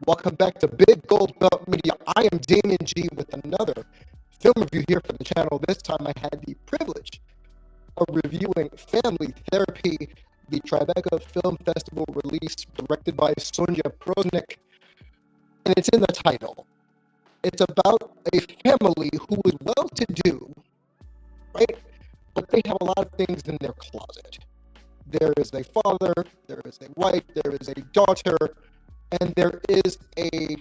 Welcome back to Big Gold Belt Media. I am Damien G with another film review here for the channel. This time I had the privilege of reviewing Family Therapy, the Tribeca Film Festival release directed by Sonia Prosnik. And it's in the title. It's about a family who is well-to-do, right? But they have a lot of things in their closet. There is a father, there is a wife, there is a daughter, and there is a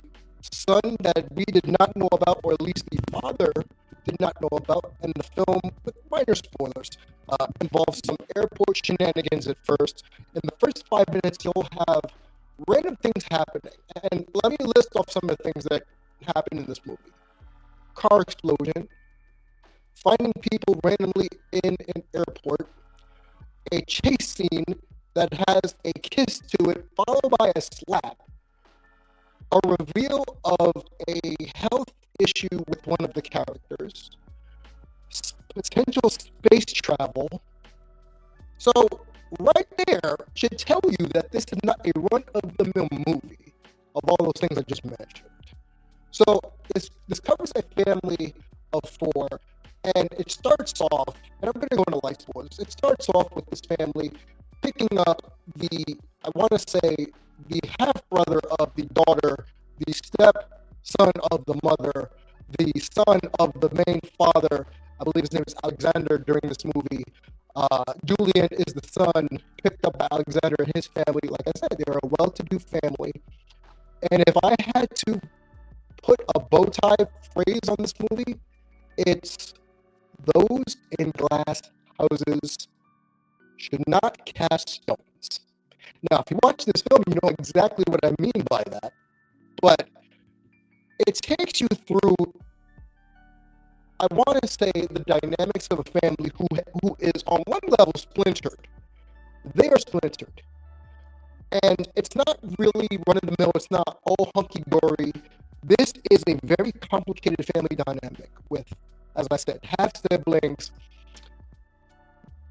son that we did not know about, or at least the father did not know about. And the film, with minor spoilers, involves some airport shenanigans at first. In the first 5 minutes, you'll have random things happening. And let me list off some of the things that happen in this movie. Car explosion, finding people randomly in an airport, a chase scene that has a kiss to it, followed by a slap, a reveal of a health issue with one of the characters, potential space travel. So right there should tell you that this is not a run-of-the-mill movie of all those things I just mentioned. So this covers a family of four, and it starts off, and I'm going to go into light spoilers. It starts off with this family picking up I want to say, the half-brother of the daughter, the step-son of the mother, the son of the main father. I believe his name is Alexander during this movie. Julian is the son, picked up by Alexander and his family. Like I said, they're a well-to-do family. And if I had to put a bow tie phrase on this movie, it's those in glass houses should not cast stones. Now, if you watch this film, you know exactly what I mean by that. But it takes you through, I want to say, the dynamics of a family who is on one level splintered. They are splintered. And it's not really run-of-the-mill. It's not all hunky-dory. This is a very complicated family dynamic with, as I said, half-siblings,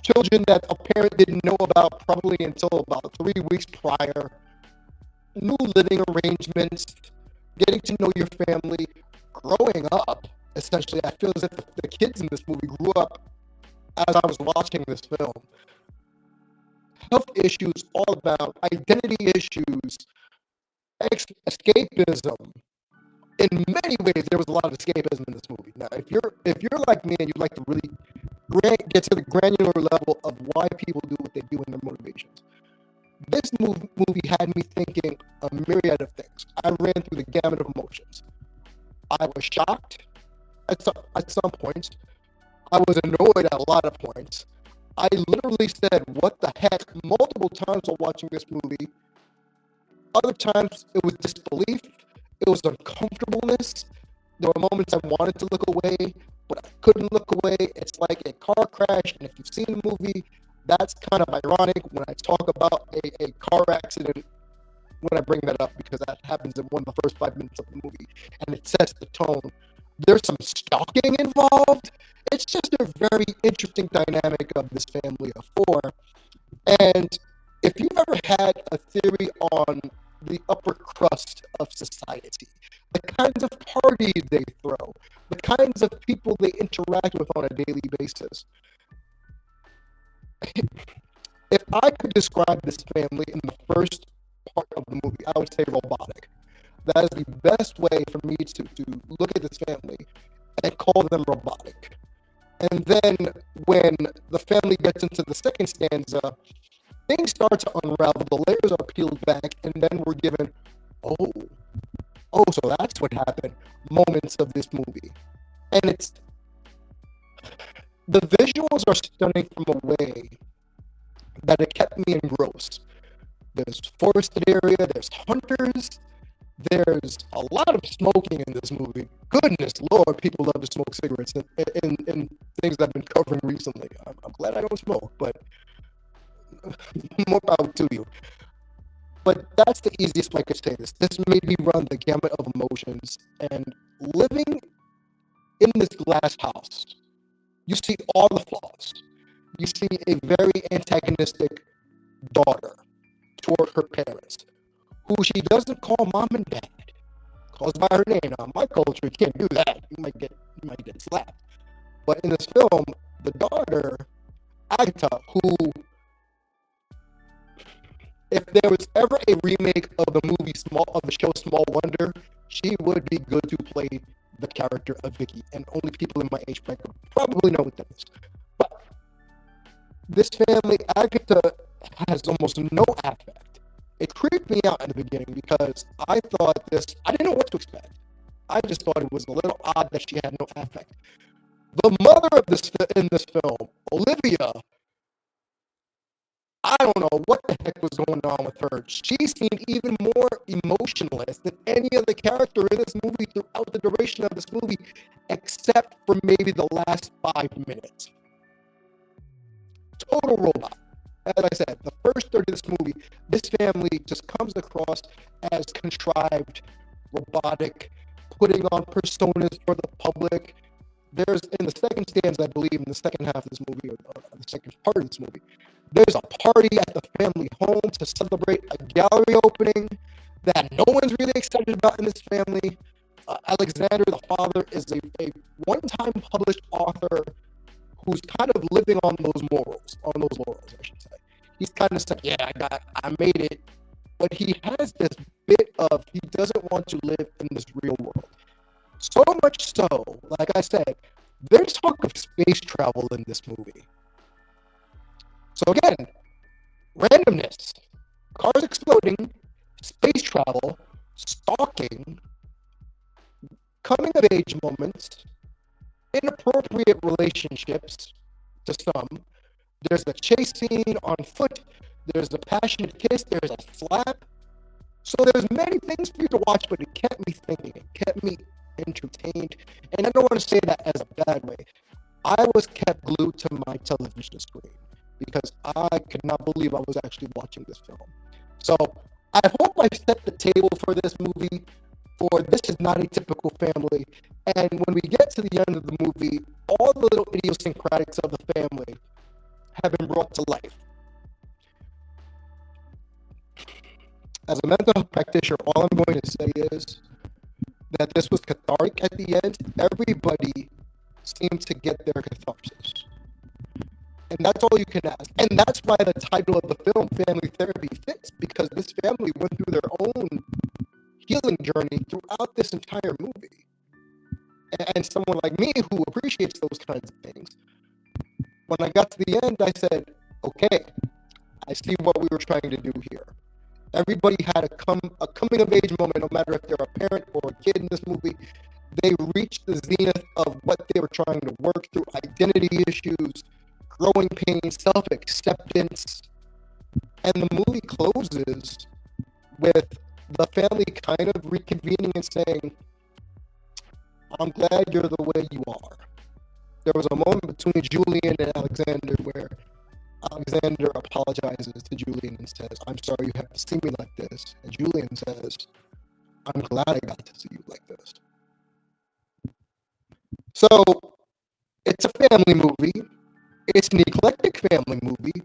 children that a parent didn't know about probably until about 3 weeks prior, new living arrangements, getting to know your family, growing up. Essentially, I feel as if the kids in this movie grew up as I was watching this film. Health issues all about, identity issues, escapism. In many ways, there was a lot of escapism in this movie. Now, if you're like me and you'd like to really get to the granular level of why people do what they do and their motivations, this movie had me thinking a myriad of things. I ran through the gamut of emotions. I was shocked at some points. I was annoyed at a lot of points. I literally said, "What the heck?" multiple times while watching this movie. Other times, it was disbelief. It was uncomfortableness. There were moments I wanted to look away, but I couldn't look away. It's like a car crash, and if you've seen the movie, that's kind of ironic when I talk about a car accident, when I bring that up, because that happens in one of the first 5 minutes of the movie, and it sets the tone. There's some stalking involved. It's just a very interesting dynamic of this family of four. And if you've ever had a theory on the upper crust of society, the kinds of parties they throw, the kinds of people they interact with on a daily basis, if I could describe this family in the first part of the movie, I would say robotic. That is the best way for me to look at this family and call them robotic. And then when the family gets into the second stanza, things start to unravel, the layers are peeled back, and then we're given, oh, so that's what happened, moments of this movie. And the visuals are stunning from a way that it kept me engrossed. There's forested area, there's hunters, there's a lot of smoking in this movie. Goodness Lord, people love to smoke cigarettes in things I've been covering recently. I'm glad I don't smoke, but more power to you. But that's the easiest way I could say this. This made me run the gamut of emotions. And living in this glass house, you see all the flaws. You see a very antagonistic daughter toward her parents, who she doesn't call mom and dad. calls by her name. Now, in my culture, you can't do that. You might get slapped. But in this film, the daughter, Agatha, who, if there was ever a remake of the show Small Wonder, she would be good to play the character of Vicky, and only people in my age bracket probably know what that is. But this family, Agatha, has almost no affect. It creeped me out in the beginning because I didn't know what to expect. I just thought it was a little odd that she had no affect. The mother of in this film, Olivia, I don't know what the heck was going on with her. She seemed even more emotionless than any other character in this movie throughout the duration of this movie, except for maybe the last 5 minutes. Total robot. As I said, the first third of this movie, this family just comes across as contrived, robotic, putting on personas for the public. There's, in the second stanza, I believe, in the second half of this movie, or the second part of this movie, there's a party at the family home to celebrate a gallery opening that no one's really excited about in this family. Alexander, the father, is a one-time published author who's kind of living on those laurels, I should say. He's kind of saying, yeah, I made it. But he has this bit of, he doesn't want to live in this real world. So much so, like I said, there's talk of space travel in this movie. So again, randomness, cars exploding, space travel, stalking, coming of age moments, inappropriate relationships to some. There's a chase scene on foot. There's a passionate kiss. There's a slap. So there's many things for you to watch, but it kept me thinking. It kept me entertained. And I don't want to say that as a bad way. I was kept glued to my television screen because I could not believe I was actually watching this film. So I hope I set the table for this movie, for this is not a typical family. And when we get to the end of the movie, all the little idiosyncratics of the family have been brought to life. As a mental health practitioner, all I'm going to say is that this was cathartic at the end. Everybody seemed to get their catharsis. And that's all you can ask. And that's why the title of the film, Family Therapy, fits, because this family went through their own healing journey throughout this entire movie. And someone like me who appreciates those kinds of things, when I got to the end, I said, okay, I see what we were trying to do here. Everybody had a coming of age moment, no matter if they're a parent or a kid in this movie. They reached the zenith of what they were trying to work through: identity issues, growing pains, self-acceptance. And the movie closes with the family kind of reconvening and saying, I'm glad you're the way you are. There was a moment between Julian and Alexander where Alexander apologizes to Julian and says, I'm sorry you have to see me like this. And Julian says, I'm glad I got to see you like this. So, it's a family movie. It's an eclectic family movie.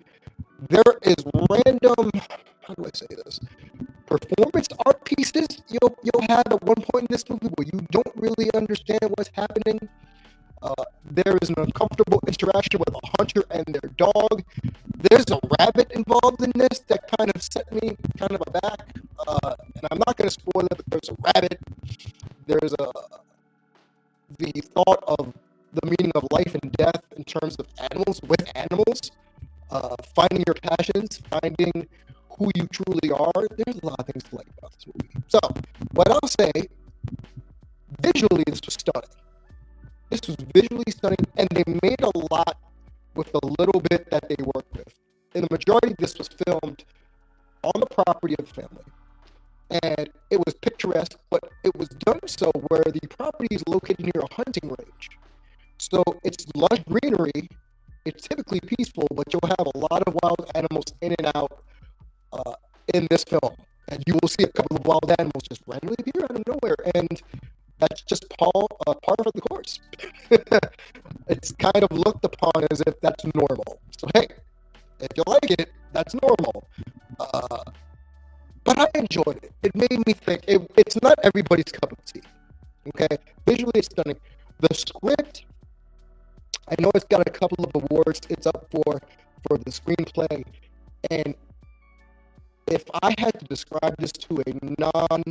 There is random, how do I say this? Performance art pieces you'll have at one point in this movie where you don't really understand what's happening. There is an uncomfortable interaction with a hunter and their dog. There's a rabbit involved in this that kind of set me kind of aback. And I'm not going to spoil it, but there's a rabbit. There's the thought of the meaning of life and death in terms of animals with animals. Finding your passions, finding who you truly are. There's a lot of things to like about this movie. So, what I'll say, visually, this was stunning. This was visually stunning, and they made a lot with the little bit that they worked with. In the majority, this was filmed on the property of the family. And it was picturesque, but it was done so where the property is located near a hunting range. So it's lush greenery. It's typically peaceful, but you'll have a lot of wild animals in and out in this film. And you will see a couple of wild animals just randomly appear out of nowhere. And that's just par for the course. It's kind of looked upon as if that's normal. So hey, if you like it, that's normal. but I enjoyed it. It made me think. It's not everybody's cup of tea. Okay, visually it's stunning. The script, I know it's got a couple of awards. It's up for the screenplay, and if I had to describe this to a non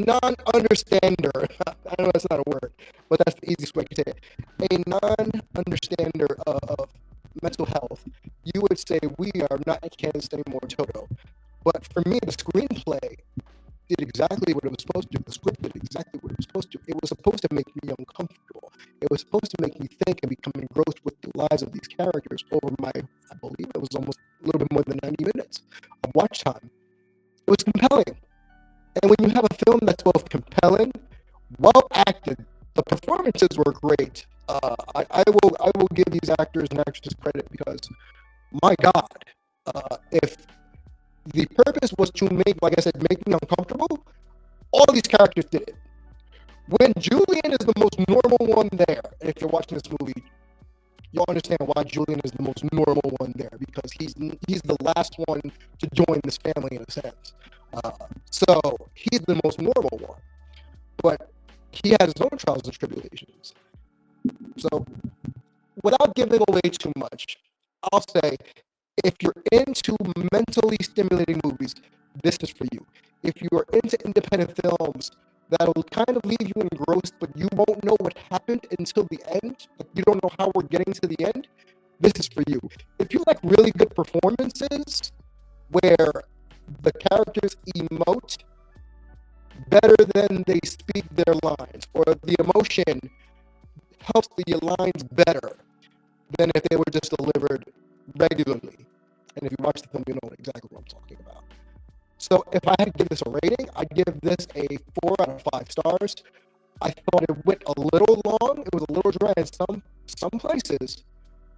non-understander, I know that's not a word, but that's the easiest way to say it. A non-understander of mental health, you would say we are not Kansas anymore, Toto. But for me, the screenplay did exactly what it was supposed to do. The script did exactly what it was supposed to. It was supposed to make me uncomfortable. It was supposed to make me think and become engrossed with the lives of these characters over my, I believe it was almost a little bit more than 90 minutes of watch time. It was compelling. And when you have a film that's both compelling, well acted, the performances were great. I will give these actors and actresses credit because, my God, if the purpose was to make, like I said, make me uncomfortable, all these characters did it. When Julian is the most normal one there, and if you're watching this movie, you'll understand why Julian is the most normal one there, because he's the last one to join this family in a sense. So he's the most normal one, but he has his own trials and tribulations. So without giving away too much, I'll say if you're into mentally stimulating movies, this is for you. If you are into independent films that'll kind of leave you engrossed, but you won't know what happened until the end, like you don't know how we're getting to the end, this is for you. If you like really good performances where the characters emote better than they speak their lines, or the emotion helps the lines better than if they were just delivered regularly. And if you watch the film, you know exactly what I'm talking about. So if I had to give this a rating, I'd give this a 4 out of 5 stars. I thought it went a little long. It was a little dry in some places.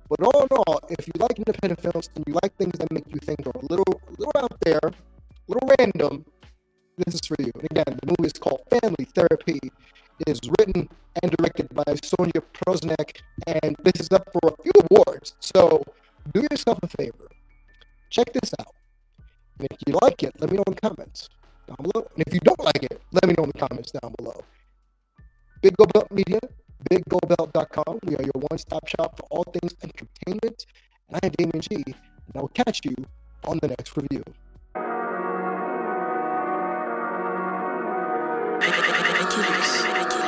But all in all, if you like independent films and you like things that make you think are a little out there, a little random, this is for you. And again, the movie is called Family Therapy. It is written and directed by Sonia Prosnek, and this is up for a few awards. So do yourself a favor. Check this out. And if you like it, let me know in the comments down below. And if you don't like it, let me know in the comments down below. Big Go Belt Media, biggobelt.com. We are your one-stop shop for all things entertainment. And I am Damien G, and I will catch you on the next review. Idyllic.